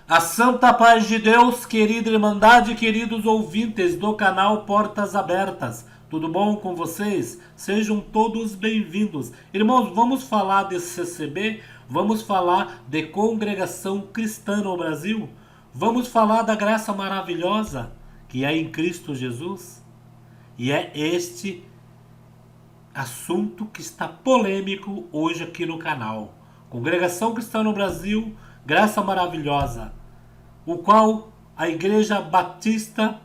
A santa paz de Deus, querida Irmandade, queridos ouvintes do canal Portas Abertas. Tudo bom com vocês? Sejam todos bem-vindos. Irmãos, vamos falar de CCB? Vamos falar de Congregação Cristã no Brasil? Vamos falar da graça maravilhosa que é em Cristo Jesus? E é este assunto que está polêmico hoje aqui no canal. Congregação Cristã no Brasil, graça maravilhosa, o qual a Igreja Batista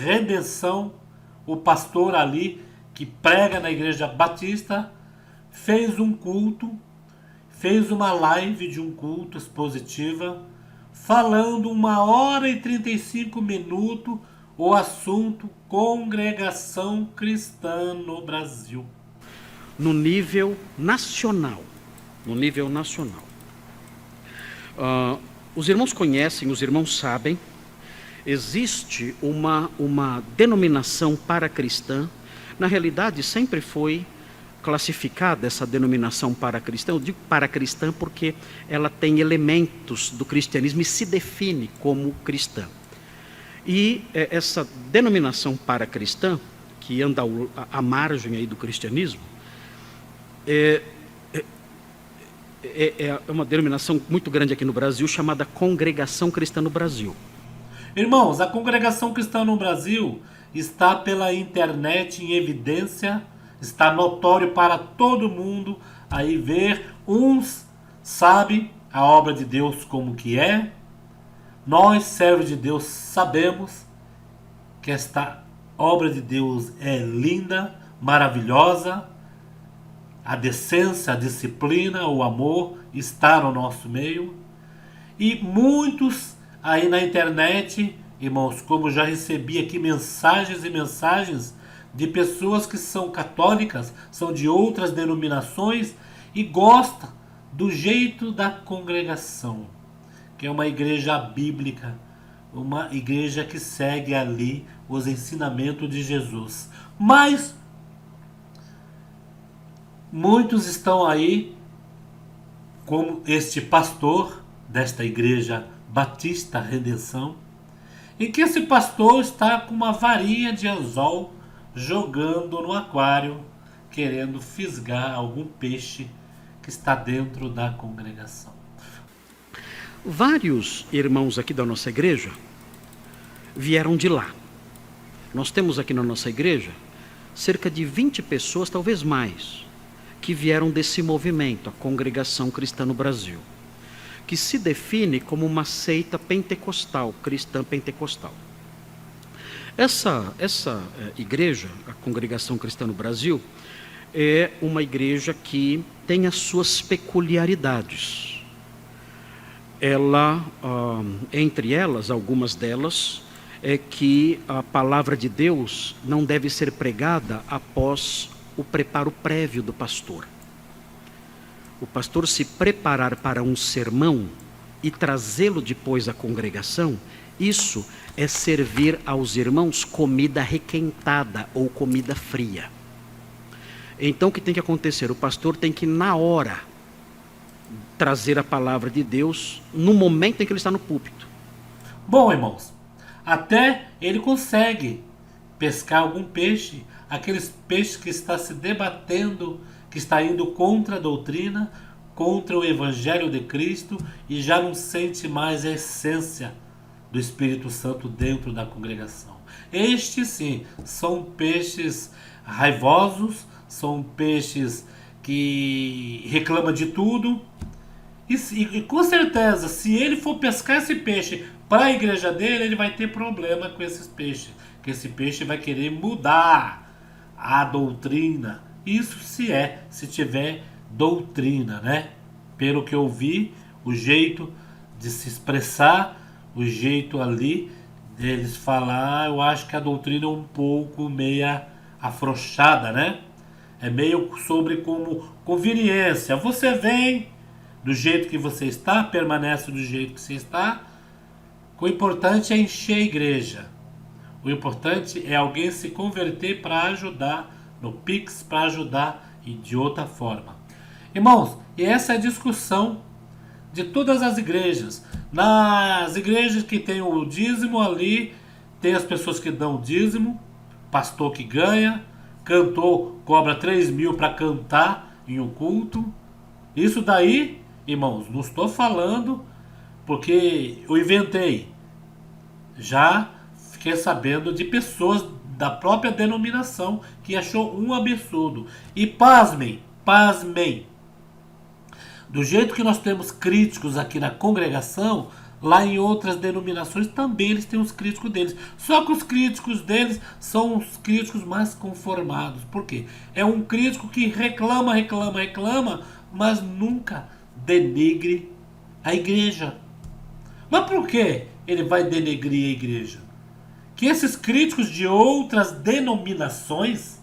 Redenção, o pastor ali que prega na Igreja Batista, fez um culto, fez uma live de um culto expositiva, falando 1h35 o assunto Congregação Cristã no Brasil. No nível nacional. Os irmãos conhecem, os irmãos sabem, existe uma denominação paracristã. Na realidade, sempre foi classificada essa denominação paracristã. Eu digo paracristã porque ela tem elementos do cristianismo e se define como cristã. E essa denominação paracristã, que anda à margem aí do cristianismo, é uma denominação muito grande aqui no Brasil, chamada Congregação Cristã no Brasil. Irmãos, a Congregação Cristã no Brasil está pela internet em evidência, está notório para todo mundo aí ver. Uns sabem a obra de Deus como que é. Nós, servos de Deus, sabemos que esta obra de Deus é linda, maravilhosa. A decência, a disciplina, o amor está no nosso meio. E muitos aí na internet, irmãos, como já recebi aqui mensagens e mensagens de pessoas que são católicas, são de outras denominações e gostam do jeito da congregação, que é uma igreja bíblica, uma igreja que segue ali os ensinamentos de Jesus. Mas muitos estão aí, como este pastor desta igreja Batista Redenção, em que esse pastor está com uma varinha de anzol jogando no aquário, querendo fisgar algum peixe que está dentro da congregação. Vários irmãos aqui da nossa igreja vieram de lá. Nós temos aqui na nossa igreja cerca de 20 pessoas, talvez mais, que vieram desse movimento, a Congregação Cristã no Brasil, que se define como uma seita pentecostal, cristã pentecostal. Essa igreja, a Congregação Cristã no Brasil, é uma igreja que tem as suas peculiaridades. Ela, entre elas, algumas delas, é que a palavra de Deus não deve ser pregada após o preparo prévio do pastor. O pastor se preparar para um sermão e trazê-lo depois à congregação, isso é servir aos irmãos comida requentada ou comida fria. Então o que tem que acontecer? O pastor tem que, na hora, trazer a palavra de Deus no momento em que ele está no púlpito. Bom, irmãos, até ele consegue pescar algum peixe, aqueles peixes que está se debatendo, que está indo contra a doutrina, contra o Evangelho de Cristo e já não sente mais a essência do Espírito Santo dentro da congregação. Estes sim, são peixes raivosos, são peixes que reclamam de tudo. E com certeza, se ele for pescar esse peixe para a igreja dele, ele vai ter problema com esses peixes. Que esse peixe vai querer mudar a doutrina. Isso se tiver doutrina, né? Pelo que eu vi, o jeito de se expressar, o jeito ali deles falar, eu acho que a doutrina é um pouco meia afrouxada, né? É meio sobre como conveniência. Você vem do jeito que você está, permanece do jeito que você está. O importante é encher a igreja. O importante é alguém se converter para ajudar no Pix, para ajudar e de outra forma. Irmãos, e essa é a discussão de todas as igrejas. Nas igrejas que tem o dízimo ali, tem as pessoas que dão o dízimo, pastor que ganha, cantor cobra 3.000 para cantar em um culto. Isso daí, irmãos, não estou falando porque eu inventei. Já fiquei sabendo de pessoas da própria denominação que achou um absurdo. E pasmem, pasmem. Do jeito que nós temos críticos aqui na congregação, lá em outras denominações também eles têm os críticos deles. Só que os críticos deles são os críticos mais conformados. Por quê? É um crítico que reclama, reclama, reclama, mas nunca denegre a igreja. Mas por que ele vai denegrir a igreja? Que esses críticos de outras denominações,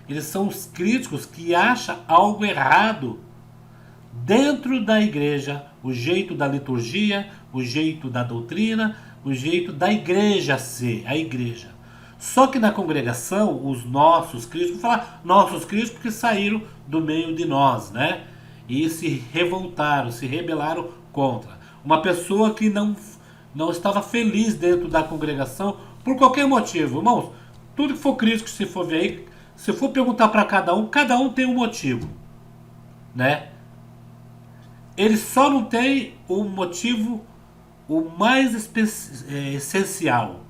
eles são os críticos que acham algo errado dentro da igreja, o jeito da liturgia, o jeito da doutrina, o jeito da igreja ser, a igreja. Só que na congregação, os nossos críticos, vou falar nossos críticos que saíram do meio de nós, né? E se revoltaram, se rebelaram contra. Uma pessoa que não estava feliz dentro da congregação por qualquer motivo. Irmãos, tudo que for crítico, se for ver aí, se for perguntar para cada um tem um motivo, né? Ele só não tem o motivo, o mais essencial.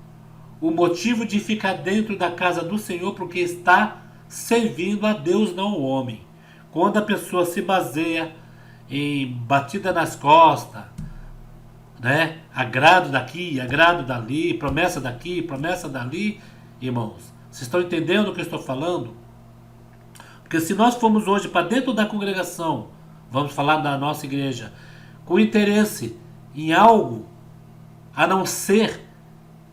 O motivo de ficar dentro da casa do Senhor porque está servindo a Deus, não ao homem. Quando a pessoa se baseia em batida nas costas, né? Agrado daqui, agrado dali, promessa daqui, promessa dali, irmãos, vocês estão entendendo o que eu estou falando? Porque se nós formos hoje para dentro da congregação, vamos falar da nossa igreja, com interesse em algo, a não ser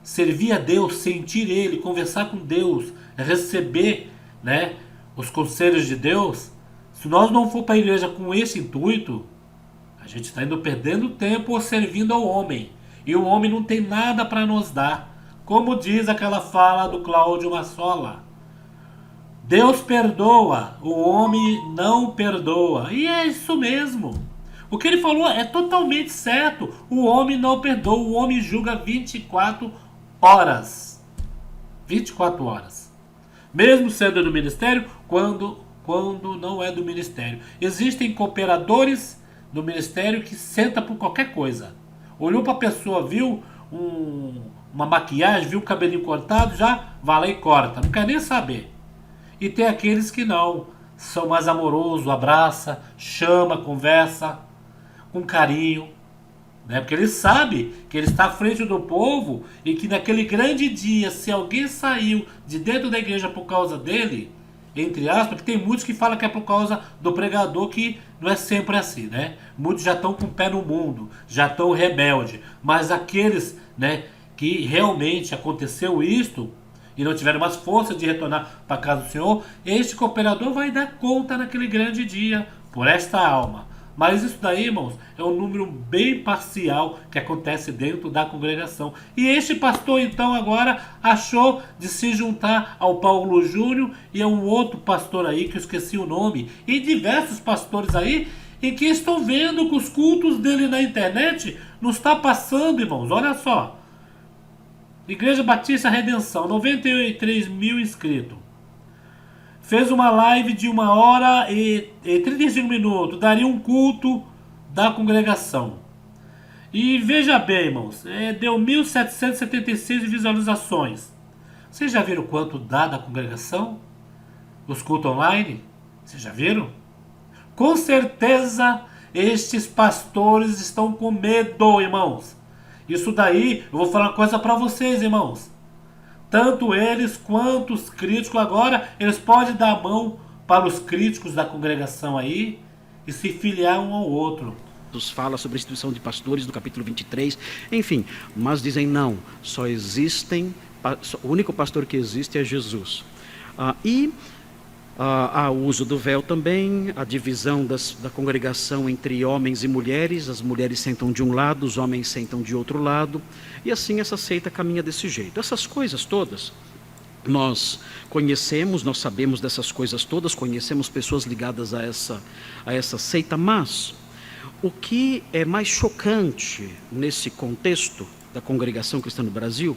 servir a Deus, sentir Ele, conversar com Deus, receber, né, os conselhos de Deus, se nós não for para a igreja com esse intuito, a gente está indo perdendo tempo servindo ao homem. E o homem não tem nada para nos dar. Como diz aquela fala do Cláudio Massola. Deus perdoa, o homem não perdoa. E é isso mesmo. O que ele falou é totalmente certo. O homem não perdoa, o homem julga 24 horas. 24 horas. Mesmo sendo do ministério, quando não é do ministério. Existem cooperadores do ministério que senta por qualquer coisa. Olhou para a pessoa, viu uma maquiagem, viu o cabelinho cortado, já vai lá e corta. Não quer nem saber. E tem aqueles que não, são mais amorosos, abraça, chama, conversa, com carinho, né? Porque ele sabe que ele está à frente do povo e que naquele grande dia, se alguém saiu de dentro da igreja por causa dele, entre aspas, que tem muitos que falam que é por causa do pregador, que não é sempre assim, né? Muitos já estão com o pé no mundo, já estão rebeldes, mas aqueles, né, que realmente aconteceu isto, e não tiveram mais força de retornar para a casa do Senhor, este cooperador vai dar conta naquele grande dia, por esta alma. Mas isso daí, irmãos, é um número bem parcial que acontece dentro da congregação. E este pastor, então, agora achou de se juntar ao Paulo Júnior e a um outro pastor aí, que eu esqueci o nome, e diversos pastores aí, e que estão vendo que os cultos dele na internet não está passando, irmãos. Olha só. Igreja Batista Redenção, 93 mil inscritos. Fez uma live de 1 hora e 35 minutos. Daria um culto da congregação. E veja bem, irmãos, deu 1.776 visualizações. Vocês já viram quanto dá da congregação? Os cultos online? Vocês já viram? Com certeza estes pastores estão com medo, irmãos. Isso daí, eu vou falar uma coisa para vocês, irmãos. Tanto eles quanto os críticos agora, eles podem dar a mão para os críticos da congregação aí e se filiar um ao outro. Fala sobre a instituição de pastores do capítulo 23, enfim, mas dizem não, só existem, o único pastor que existe é Jesus. Há o uso do véu também, a divisão da congregação entre homens e mulheres, as mulheres sentam de um lado, os homens sentam de outro lado, e assim essa seita caminha desse jeito. Essas coisas todas, nós conhecemos, nós sabemos dessas coisas todas, conhecemos pessoas ligadas a essa seita, mas O que é mais chocante nesse contexto da congregação cristã no Brasil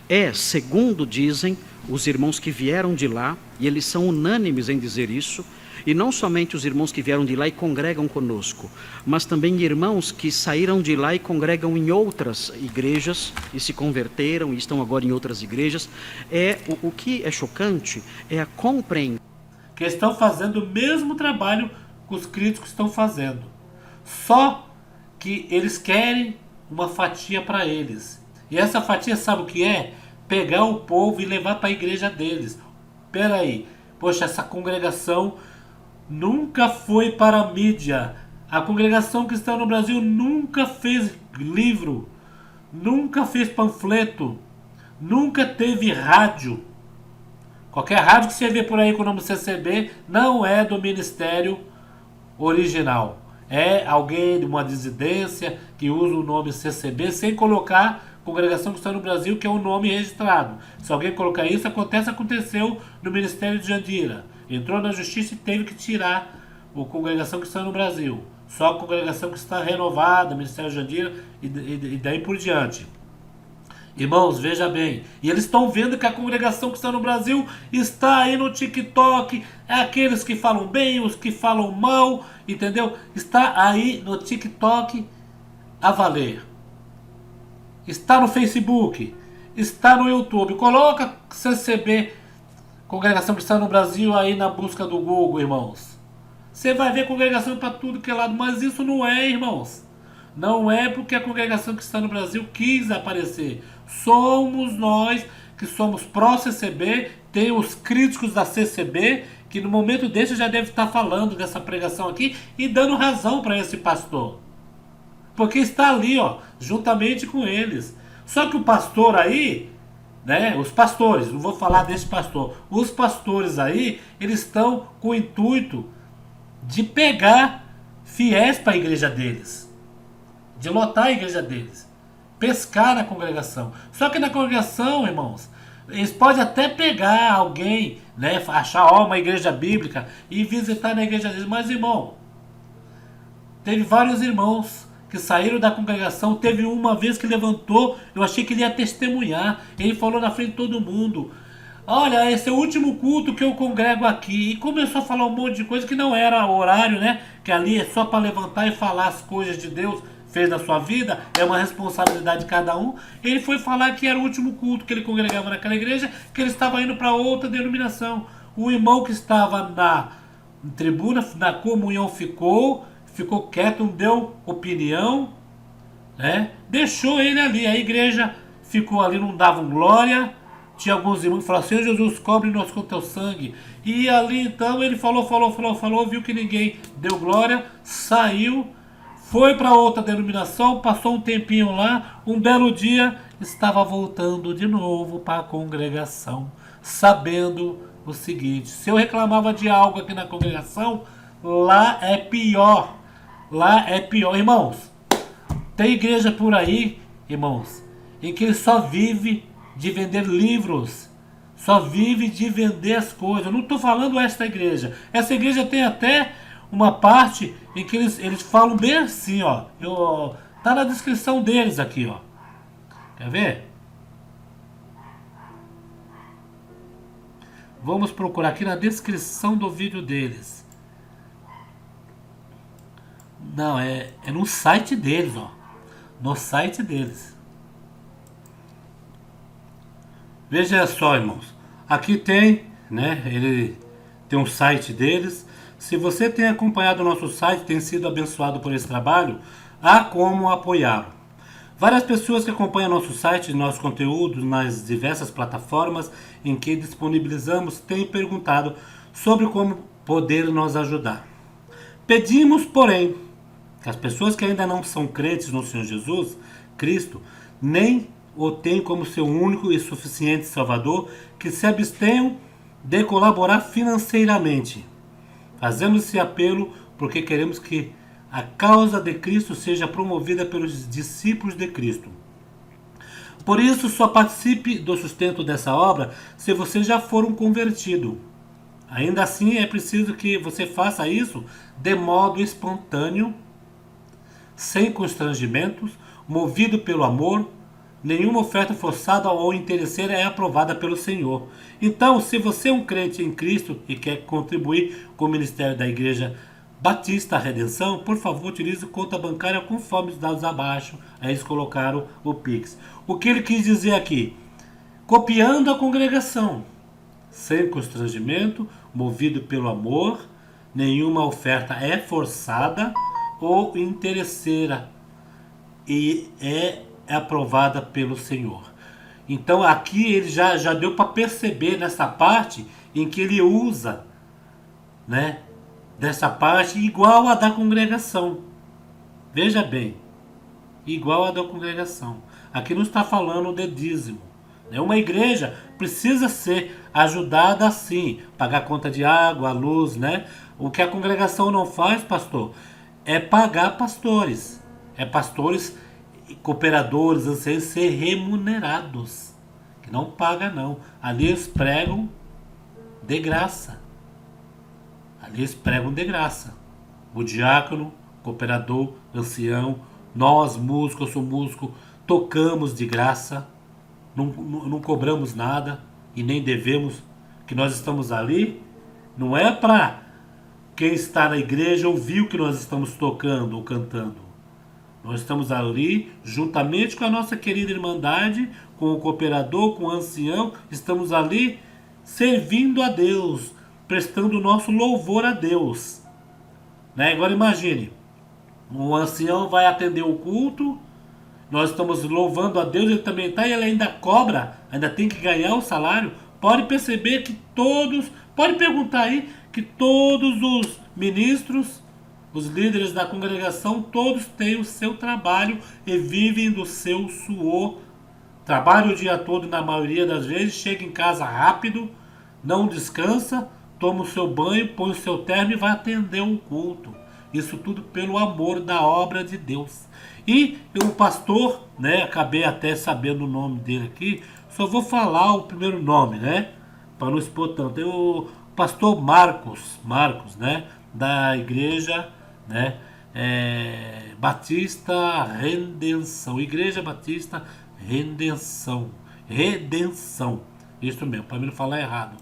é, segundo dizem os irmãos que vieram de lá, e eles são unânimes em dizer isso, e não somente os irmãos que vieram de lá e congregam conosco, mas também irmãos que saíram de lá e congregam em outras igrejas e se converteram e estão agora em outras igrejas. O que é chocante é a compreensão. Que estão fazendo o mesmo trabalho que os críticos estão fazendo. Só que eles querem uma fatia para eles. E essa fatia, sabe o que é? Pegar o povo e levar para a igreja deles. Espera aí, poxa, essa congregação nunca foi para a mídia. A congregação cristã no Brasil nunca fez livro, nunca fez panfleto, nunca teve rádio. Qualquer rádio que você vê por aí com o nome CCB não é do ministério original. É alguém de uma dissidência que usa o nome CCB sem colocar Congregação Cristã no Brasil, que é um nome registrado. Se alguém colocar isso, aconteceu no Ministério de Jandira. Entrou na justiça e teve que tirar o Congregação Cristã no Brasil. Só a Congregação Cristã renovada, Ministério de Jandira e daí por diante. Irmãos, veja bem, e eles estão vendo que a congregação que está no Brasil está aí no TikTok, é aqueles que falam bem, os que falam mal, entendeu? Está aí no TikTok a valer. Está no Facebook, está no YouTube. Coloca CCB, Congregação Cristã no Brasil, aí na busca do Google, irmãos. Você vai ver congregação para tudo que é lado, mas isso não é, irmãos. Não é porque a congregação cristã no Brasil quis aparecer. Somos nós que somos pró-CCB, tem os críticos da CCB, que no momento desse já deve estar falando dessa pregação aqui e dando razão para esse pastor. Porque está ali, ó, juntamente com eles. Só que o pastor aí, né, os pastores, não vou falar desse pastor, os pastores aí, eles estão com o intuito de pegar fiéis para a igreja deles. De lotar a igreja deles, pescar na congregação. Só que na congregação, irmãos, eles podem até pegar alguém, né, achar uma igreja bíblica e visitar na igreja deles. Mas, irmão, teve vários irmãos que saíram da congregação. Teve uma vez que levantou, eu achei que ele ia testemunhar. Ele falou na frente de todo mundo: olha, esse é o último culto que eu congrego aqui. E começou a falar um monte de coisa que não era horário, né? Que ali é só para levantar e falar as coisas de Deus fez na sua vida, é uma responsabilidade de cada um. Ele foi falar que era o último culto que ele congregava naquela igreja, que ele estava indo para outra denominação. O irmão que estava na tribuna, na comunhão, ficou quieto, não deu opinião, né? Deixou ele ali. A igreja ficou ali, não davam glória. Tinha alguns irmãos que falaram: Senhor Jesus, cobre-nos com teu sangue. E ali então ele falou, viu que ninguém deu glória, saiu, foi para outra denominação, passou um tempinho lá, um belo dia estava voltando de novo para a congregação, sabendo o seguinte: se eu reclamava de algo aqui na congregação, lá é pior. Lá é pior. Irmãos, tem igreja por aí, irmãos, em que ele só vive de vender livros, só vive de vender as coisas. Eu não estou falando esta igreja. Essa igreja tem até uma parte em que eles falam bem assim, ó. Tá na descrição deles aqui, ó. Quer ver? Vamos procurar aqui na descrição do vídeo deles. Não, é no site deles, ó. No site deles. Veja só, irmãos. Aqui tem, né? Ele tem um site deles. Se você tem acompanhado o nosso site, tem sido abençoado por esse trabalho, há como apoiá-lo. Várias pessoas que acompanham nosso site e nosso conteúdo nas diversas plataformas em que disponibilizamos têm perguntado sobre como poder nos ajudar. Pedimos, porém, que as pessoas que ainda não são crentes no Senhor Jesus Cristo, nem o têm como seu único e suficiente Salvador, que se abstenham de colaborar financeiramente. Fazemos esse apelo porque queremos que a causa de Cristo seja promovida pelos discípulos de Cristo. Por isso, só participe do sustento dessa obra se você já for um convertido. Ainda assim, é preciso que você faça isso de modo espontâneo, sem constrangimentos, movido pelo amor. Nenhuma oferta forçada ou interesseira é aprovada pelo Senhor. Então, se você é um crente em Cristo e quer contribuir com o ministério da Igreja Batista Redenção, por favor, utilize conta bancária conforme os dados abaixo. Aí eles colocaram o Pix. O que ele quis dizer aqui? Copiando a congregação, sem constrangimento, movido pelo amor, nenhuma oferta é forçada ou interesseira e é aprovada pelo Senhor. Então aqui ele já deu para perceber nessa parte em que ele usa, né, dessa parte igual a da congregação. Veja bem, igual a da congregação. Aqui não está falando de dízimo. Uma igreja precisa ser ajudada assim, pagar conta de água, luz, né? O que a congregação não faz, pastor, é pagar pastores. É pastores, cooperadores, assim, ser remunerados. Que não paga não. Ali eles pregam de graça. Ali eles pregam de graça. O diácono, cooperador, ancião, nós músicos, eu sou músico, tocamos de graça. Não cobramos nada e nem devemos, que nós estamos ali. Não é para quem está na igreja ouvir o que nós estamos tocando ou cantando. Nós estamos ali juntamente com a nossa querida Irmandade, com o cooperador, com o ancião. Estamos ali servindo a Deus, prestando o nosso louvor a Deus, né? Agora imagine, o ancião vai atender o culto, nós estamos louvando a Deus, ele também está, e ele ainda cobra, ainda tem que ganhar o salário. Pode perceber que todos, pode perguntar aí, que todos os ministros, os líderes da congregação, todos têm o seu trabalho e vivem do seu suor. Trabalha o dia todo, na maioria das vezes, chega em casa rápido, não descansa, toma o seu banho, põe o seu terno e vai atender um culto. Isso tudo pelo amor da obra de Deus. E o pastor, né, acabei até sabendo o nome dele aqui, só vou falar o primeiro nome, né, para não expor tanto. Tem o pastor Marcos, né, da igreja, né, Batista Redenção, Igreja Batista Redenção, isso mesmo, para mim não falar errado.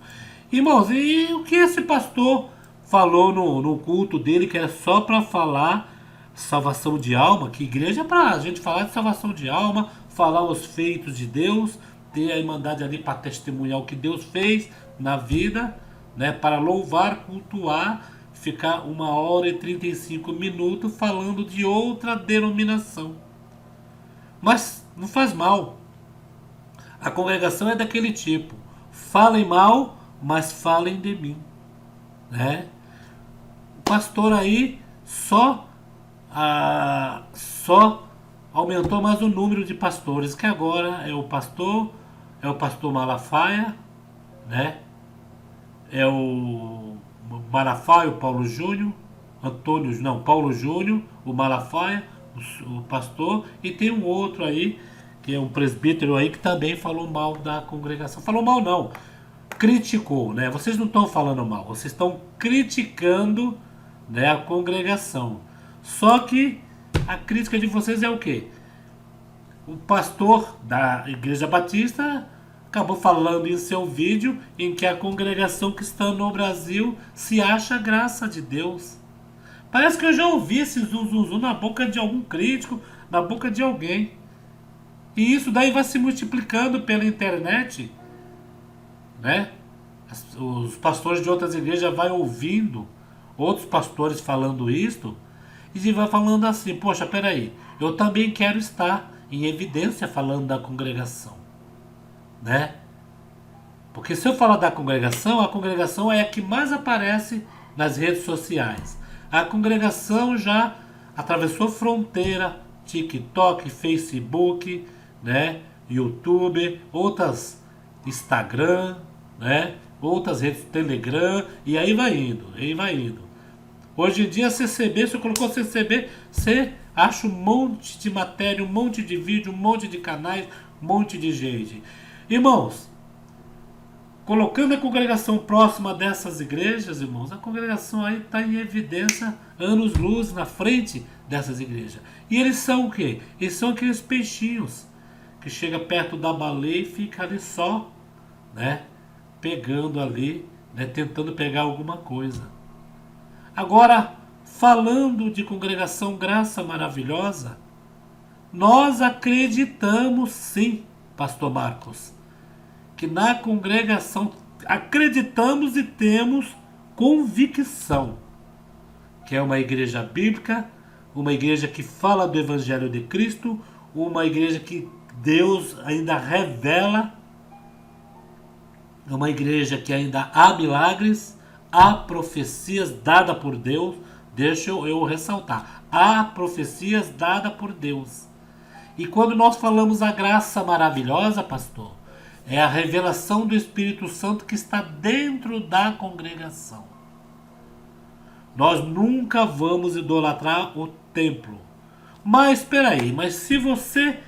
Irmãos, e o que esse pastor falou no culto dele, que era só para falar salvação de alma, que igreja é para a gente falar de salvação de alma, falar os feitos de Deus, ter a Irmandade ali para testemunhar o que Deus fez na vida, né, para louvar, cultuar, ficar 1h35 falando de outra denominação. Mas não faz mal. A congregação é daquele tipo. Falem mal, mas falem de mim, né? O pastor aí só aumentou mais o número de pastores, que agora é o pastor Malafaia, né? É o Malafaia, o Paulo Júnior, Paulo Júnior, o Malafaia, o pastor, e tem um outro aí, que é um presbítero aí, que também falou mal da congregação. Falou mal não, criticou, né? Vocês não estão falando mal, vocês estão criticando, né, a congregação. Só que a crítica de vocês é o quê? O pastor da Igreja Batista acabou falando em seu vídeo em que a congregação que está no Brasil se acha graça de Deus. Parece que eu já ouvi esse zum na boca de algum crítico, na boca de alguém. E isso daí vai se multiplicando pela internet, né? Os pastores de outras igrejas vão ouvindo outros pastores falando isto e vai falando assim: poxa, peraí, eu também quero estar em evidência falando da congregação, né? Porque se eu falar da congregação, a congregação é a que mais aparece nas redes sociais. A congregação já atravessou fronteira, TikTok, Facebook, né, YouTube, outras Instagram, né, outras redes, Telegram, e aí vai indo, Hoje em dia, CCB, se eu colocou CCB, você acha um monte de matéria, um monte de vídeo, um monte de canais, um monte de gente. Irmãos, colocando a congregação próxima dessas igrejas, irmãos, a congregação aí está em evidência, anos-luz na frente dessas igrejas. E eles são o quê? Eles são aqueles peixinhos que chega perto da baleia e fica ali só, né? Pegando ali, né? Tentando pegar alguma coisa. Agora, falando de congregação Graça Maravilhosa, nós acreditamos sim, pastor Marcos, que na congregação acreditamos e temos convicção que é uma igreja bíblica, uma igreja que fala do Evangelho de Cristo, uma igreja que Deus ainda revela, uma igreja que ainda há milagres, há profecias dadas por Deus. Deixa eu ressaltar, há profecias dadas por Deus. E quando nós falamos a graça maravilhosa, pastor, é a revelação do Espírito Santo que está dentro da congregação. Nós nunca vamos idolatrar o templo. Mas espera aí, mas se você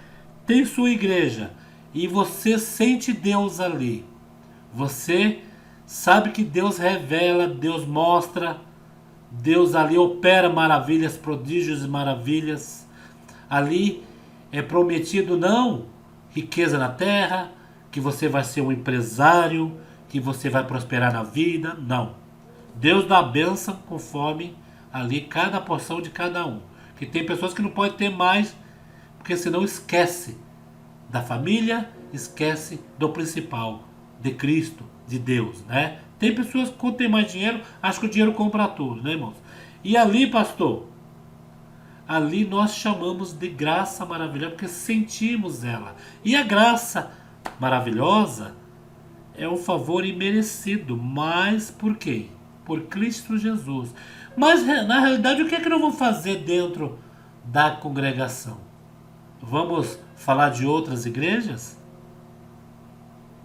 tem sua igreja e você sente Deus ali, você sabe que Deus revela, Deus mostra, Deus ali opera maravilhas, prodígios e maravilhas. Ali é prometido não riqueza na terra, que você vai ser um empresário, que você vai prosperar na vida, não. Deus dá a bênção conforme ali cada porção de cada um. Que tem pessoas que não podem ter mais, porque senão esquece da família, esquece do principal, de Cristo, de Deus, né? Tem pessoas que quando tem mais dinheiro, acham que o dinheiro compra tudo, né, irmãos? E ali, pastor, ali nós chamamos de graça maravilhosa, porque sentimos ela. E a graça maravilhosa é um favor imerecido, mas por quê? Por Cristo Jesus. Mas na realidade, o que é que nós vamos fazer dentro da congregação? Vamos falar de outras igrejas?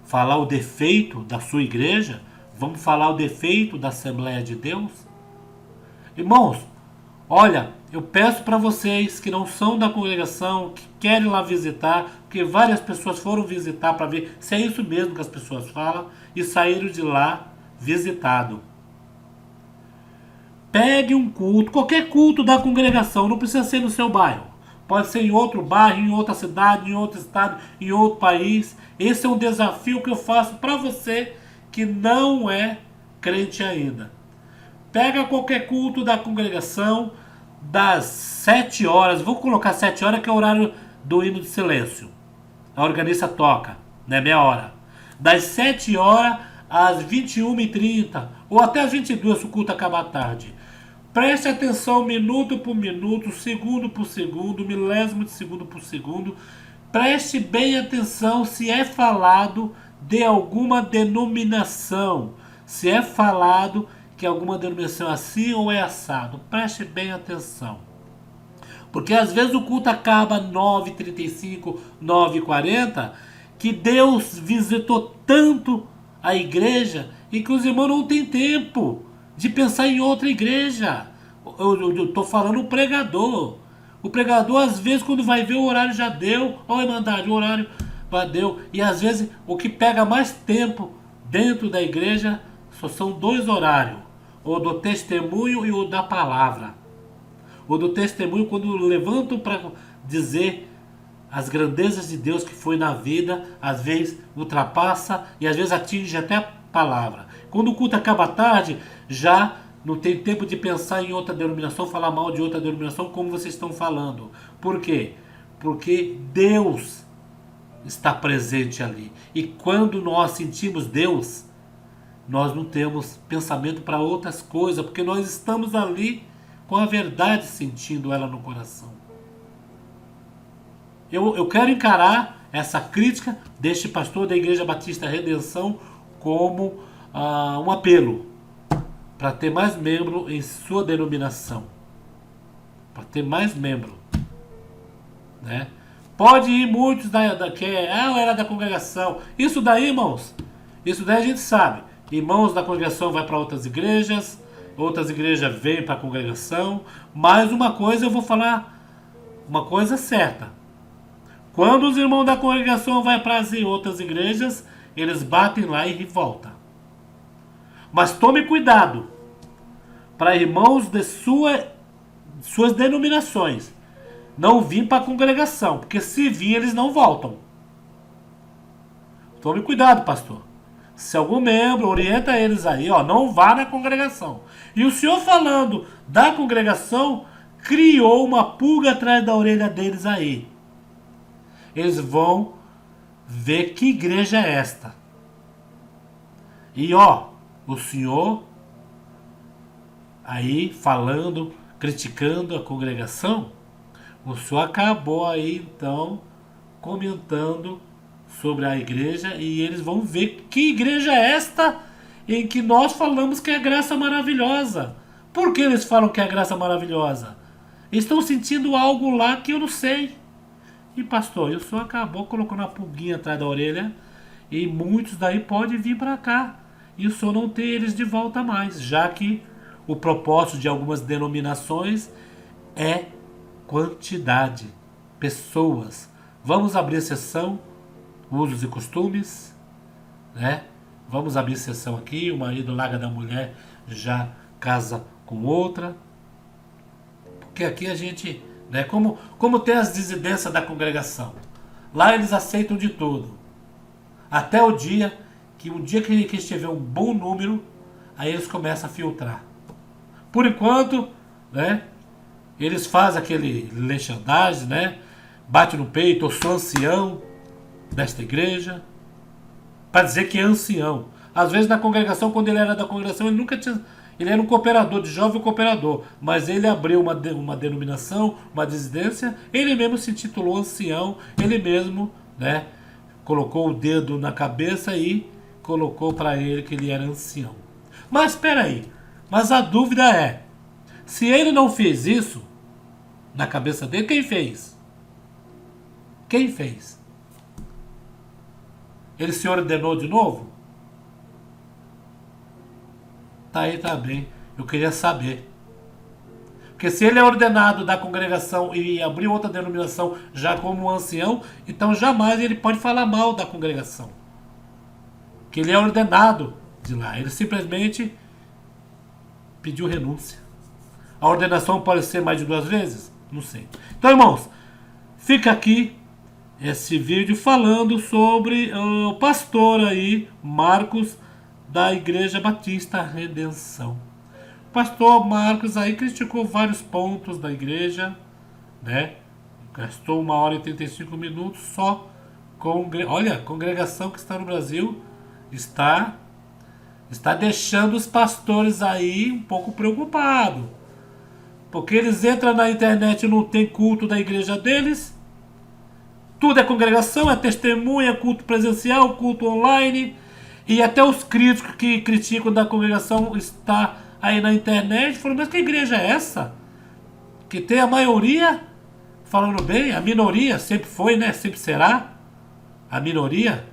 Falar o defeito da sua igreja? Vamos falar o defeito da Assembleia de Deus? Irmãos, olha, eu peço para vocês que não são da congregação, que querem lá visitar, porque várias pessoas foram visitar para ver se é isso mesmo que as pessoas falam e saíram de lá visitado. Pegue um culto, qualquer culto da congregação, não precisa ser no seu bairro. Pode ser em outro bairro, em outra cidade, em outro estado, em outro país. Esse é um desafio que eu faço para você que não é crente ainda. Pega qualquer culto da congregação das 7 horas, vou colocar 7 horas que é o horário do hino de silêncio. A organista toca, né, meia hora. Das 7 horas às 21h30, ou até às 22 se o culto acabar tarde. Preste atenção minuto por minuto, segundo por segundo, milésimo de segundo por segundo. Preste bem atenção se é falado de alguma denominação. Se é falado que alguma denominação é assim ou é assado. Preste bem atenção. Porque às vezes o culto acaba 9h35, 9h40, que Deus visitou tanto a igreja e que os irmãos não têm tempo de pensar em outra igreja. Eu estou falando o pregador. O pregador, às vezes, quando vai ver o horário já deu. Olha, Irmandade, o horário já deu. E às vezes o que pega mais tempo dentro da igreja só são 2 horários. O do testemunho e o da palavra. O do testemunho, quando levanto para dizer as grandezas de Deus que foi na vida, às vezes ultrapassa e às vezes atinge até a palavra. Quando o culto acaba tarde, já não tem tempo de pensar em outra denominação, falar mal de outra denominação, como vocês estão falando. Por quê? Porque Deus está presente ali. E quando nós sentimos Deus, nós não temos pensamento para outras coisas, porque nós estamos ali com a verdade, sentindo ela no coração. Eu quero encarar essa crítica deste pastor da Igreja Batista Redenção como um apelo para ter mais membro em sua denominação. Para ter mais membro. Né? Pode ir muitos que era da congregação. Isso daí, irmãos, isso daí a gente sabe. Irmãos da congregação vai para outras igrejas vêm para a congregação. Mas uma coisa eu vou falar, uma coisa certa. Quando os irmãos da congregação vão para as outras igrejas, eles batem lá e voltam. Mas tome cuidado para irmãos de sua suas denominações. Não vir para a congregação, porque se vir eles não voltam. Tome cuidado, pastor. Se algum membro orienta eles aí, ó, não vá na congregação. E o senhor falando da congregação, criou uma pulga atrás da orelha deles aí. Eles vão ver que igreja é esta. E ó, o senhor aí falando, criticando a congregação, o senhor acabou aí então comentando sobre a igreja e eles vão ver que igreja é esta em que nós falamos que é graça maravilhosa. Por que eles falam que é graça maravilhosa? Eles estão sentindo algo lá que eu não sei. E pastor, o senhor acabou colocando a pulguinha atrás da orelha e muitos daí podem vir para cá e o senhor não ter eles de volta mais, já que o propósito de algumas denominações é quantidade, pessoas. Vamos abrir exceção, usos e costumes, né? Vamos abrir exceção aqui, o marido larga da mulher, já casa com outra. Porque aqui a gente, né, como tem as dissidências da congregação. Lá eles aceitam de tudo. Até o dia que eles tiver um bom número, aí eles começam a filtrar. Por enquanto, né, eles fazem aquele legendagem, né? Bate no peito, eu sou ancião desta igreja, para dizer que é ancião. Às vezes na congregação, quando ele era da congregação, ele nunca tinha. Ele era um cooperador, de jovem cooperador, mas ele abriu uma denominação, uma dissidência, ele mesmo se intitulou ancião, ele mesmo, né, colocou o dedo na cabeça e colocou para ele que ele era ancião. Mas espera aí, mas a dúvida é, se ele não fez isso na cabeça dele, quem fez? Quem fez? Ele se ordenou de novo? Tá aí, tá bem. Eu queria saber. Porque se ele é ordenado da congregação e abriu outra denominação já como ancião, então jamais ele pode falar mal da congregação. Que ele é ordenado de lá. Ele simplesmente pediu renúncia. A ordenação pode ser mais de 2 vezes? Não sei. Então, irmãos, fica aqui esse vídeo falando sobre o pastor aí, Marcos, da Igreja Batista Redenção. O pastor Marcos aí criticou vários pontos da igreja, né? Gastou 1h e 35 minutos só com... Olha, a congregação que está no Brasil está deixando os pastores aí um pouco preocupados. Porque eles entram na internet e não tem culto da igreja deles. Tudo é congregação, é testemunha, culto presencial, culto online. E até os críticos que criticam da congregação está aí na internet falando, mas que igreja é essa? Que tem a maioria falando bem, a minoria sempre foi, né? Sempre será. A minoria,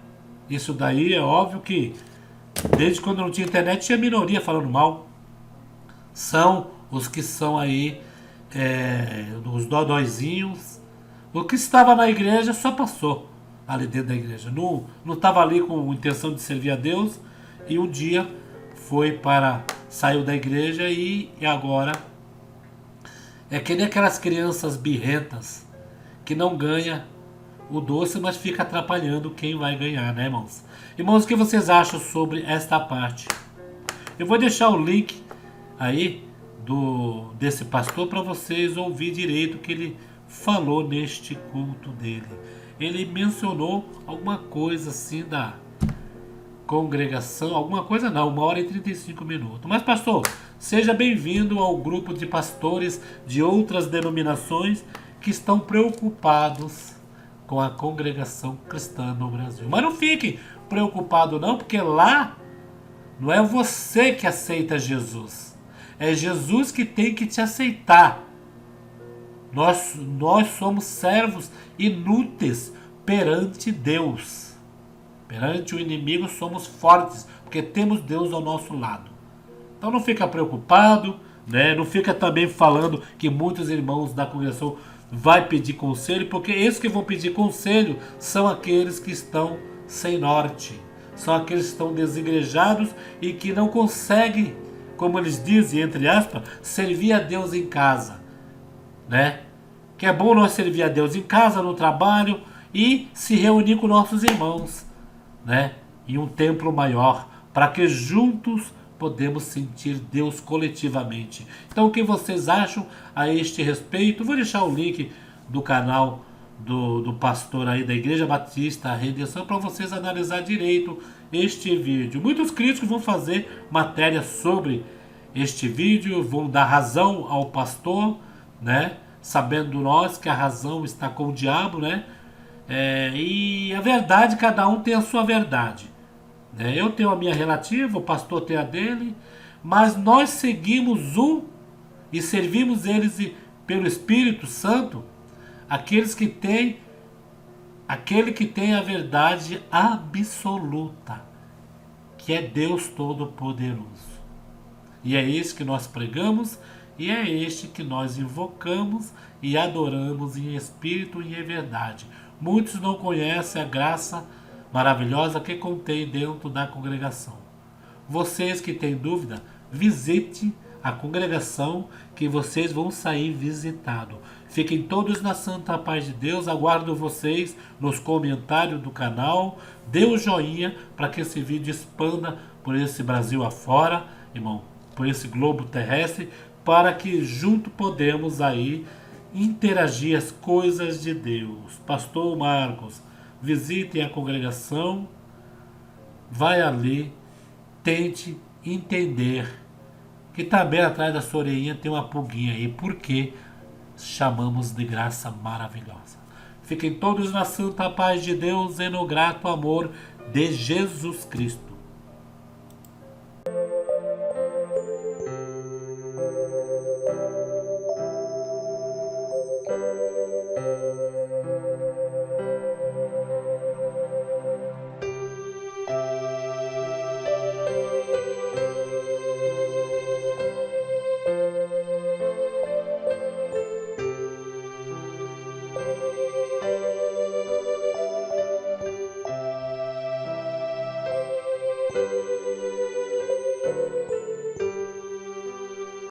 isso daí é óbvio que desde quando não tinha internet tinha minoria falando mal. São os que são aí os dodóizinhos. O que estava na igreja só passou ali dentro da igreja. Não estava ali com intenção de servir a Deus. E um dia saiu da igreja e agora é que nem aquelas crianças birrentas que não ganha o doce, mas fica atrapalhando quem vai ganhar, né, irmãos? Irmãos, o que vocês acham sobre esta parte? Eu vou deixar o link aí desse pastor para vocês ouvir direito o que ele falou neste culto dele. Ele mencionou alguma coisa assim da congregação, alguma coisa não, 1h e 35 minutos. Mas pastor, seja bem-vindo ao grupo de pastores de outras denominações que estão preocupados com a congregação cristã no Brasil. Mas não fique preocupado não, porque lá não é você que aceita Jesus. É Jesus que tem que te aceitar. Nós somos servos inúteis perante Deus. Perante o inimigo somos fortes, porque temos Deus ao nosso lado. Então não fica preocupado, né? Não fica também falando que muitos irmãos da congregação vai pedir conselho, porque esses que vão pedir conselho são aqueles que estão sem norte. São aqueles que estão desigrejados e que não conseguem, como eles dizem, entre aspas, servir a Deus em casa. né? Que é bom nós servir a Deus em casa, no trabalho e se reunir com nossos irmãos, né? Em um templo maior, para que juntos podemos sentir Deus coletivamente. Então, o que vocês acham a este respeito? Vou deixar o link do canal do pastor aí da Igreja Batista a Redenção para vocês analisar direito este vídeo. Muitos críticos vão fazer matéria sobre este vídeo, vão dar razão ao pastor, né? Sabendo nós que a razão está com o diabo, né? E a verdade, cada um tem a sua verdade. Né? Eu tenho a minha relativa, o pastor tem a dele, mas nós seguimos um e servimos eles pelo Espírito Santo, aquele que tem a verdade absoluta, que é Deus Todo-Poderoso. E é este que nós pregamos, e é este que nós invocamos e adoramos em espírito e em verdade. Muitos não conhecem a graça maravilhosa que contém dentro da congregação. Vocês que têm dúvida, visite a congregação que vocês vão sair visitado. Fiquem todos na santa paz de Deus. Aguardo vocês nos comentários do canal. Dê o joinha para que esse vídeo expanda por esse Brasil afora, irmão, por esse globo terrestre, para que junto podemos aí interagir as coisas de Deus. Pastor Marcos, visitem a congregação, vai ali, tente entender que também atrás da sua orelhinha tem uma pulguinha aí, porque chamamos de graça maravilhosa. Fiquem todos na santa paz de Deus e no grato amor de Jesus Cristo.